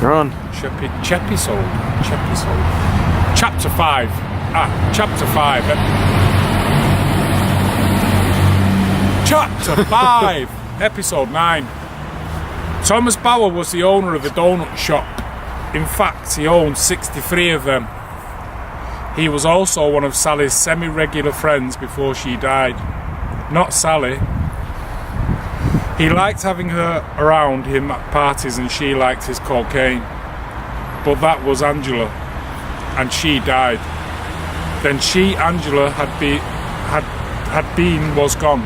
You're on. Chepisode. Chapter 5. Chapter 5. Chapter 5. Episode 9. Thomas Bauer was the owner of a donut shop. In fact, he owned 63 of them. He was also one of Sally's semi-regular friends before she died. Not Sally. He liked having her around him at parties and she liked his cocaine. But that was Angela. And she died. Then Angela, was gone.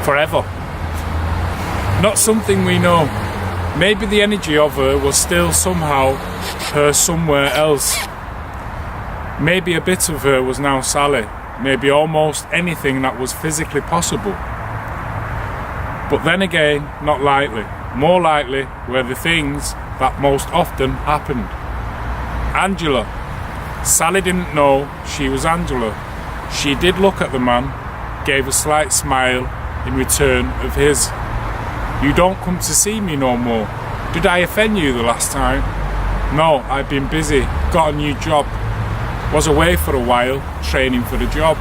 Forever. Not something we know. Maybe the energy of her was still somehow her somewhere else. Maybe a bit of her was now Sally. Maybe almost anything that was physically possible. But then again, not likely. More likely were the things that most often happened. Angela. Sally didn't know she was Angela. She did look at the man, gave a slight smile in return of his. You don't come to see me no more. Did I offend you the last time? No, I've been busy, got a new job. Was away for a while, training for the job.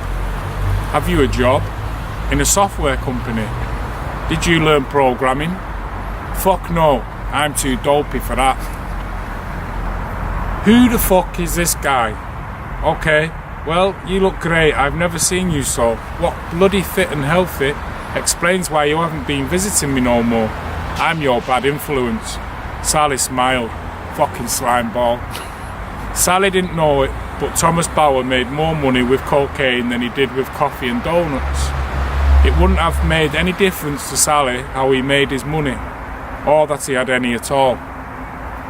Have you a job? In a software company. Did you learn programming? Fuck no, I'm too dopey for that. Who the fuck is this guy? Okay, well, you look great, I've never seen you so. What bloody fit and healthy explains why you haven't been visiting me no more. I'm your bad influence. Sally smiled. Fucking slime ball. Sally didn't know it, but Thomas Bauer made more money with cocaine than he did with coffee and donuts. It wouldn't have made any difference to Sally how he made his money, or that he had any at all.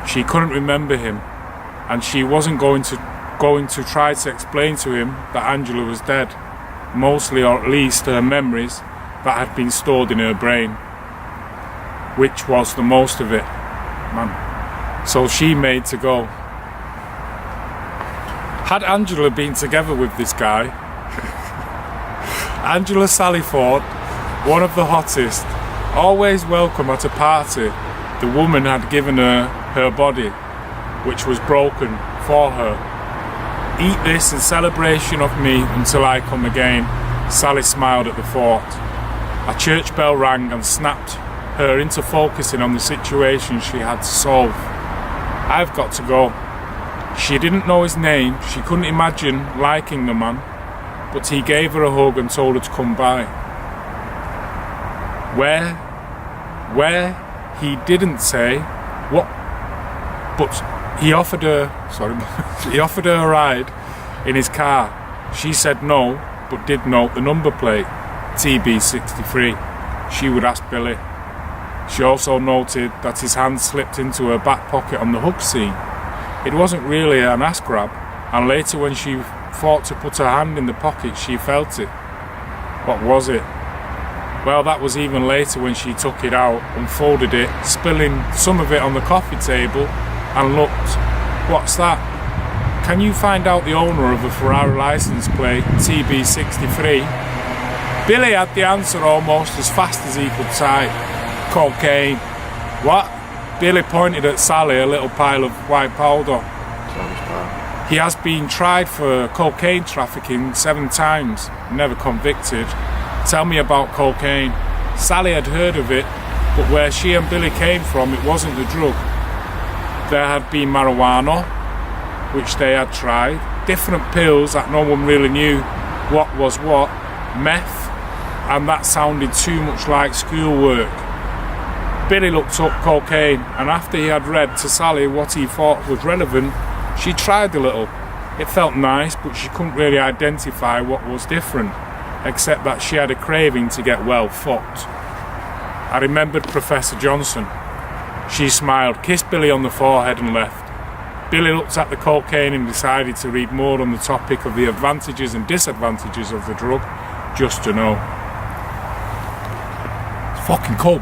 She couldn't remember him, and she wasn't going to try to explain to him that Angela was dead, mostly or at least her memories that had been stored in her brain, which was the most of it, man. So she made to go. Had Angela been together with this guy, Angela Sally thought, one of the hottest, always welcome at a party, the woman had given her her body, which was broken for her. Eat this in celebration of me until I come again. Sally smiled at the thought. A church bell rang and snapped her into focusing on the situation she had to solve. I've got to go. She didn't know his name, she couldn't imagine liking the man, but he gave her a hug and told her to come by. Where he didn't say what, but he offered her a ride in his car. She said no, but did note the number plate, TB63. She would ask Billy. She also noted that his hand slipped into her back pocket on the hug scene. It wasn't really an ass grab, and later when she thought to put her hand in the pocket, she felt it. What was it? Well, that was even later when she took it out, unfolded it, spilling some of it on the coffee table, and looked. What's that? Can you find out the owner of a Ferrari license plate, TB63? Billy had the answer almost as fast as he could type. Cocaine. What? Billy pointed at Sally a little pile of white powder. He has been tried for cocaine trafficking 7 times, never convicted. Tell me about cocaine. Sally had heard of it, but where she and Billy came from, it wasn't the drug. There had been marijuana, which they had tried, different pills that no one really knew what was what, meth, and that sounded too much like schoolwork. Billy looked up cocaine, and after he had read to Sally what he thought was relevant, she tried a little. It felt nice, but she couldn't really identify what was different, except that she had a craving to get well fucked. I remembered Professor Johnson. She smiled, kissed Billy on the forehead and left. Billy looked at the cocaine and decided to read more on the topic of the advantages and disadvantages of the drug, just to know. It's fucking cold.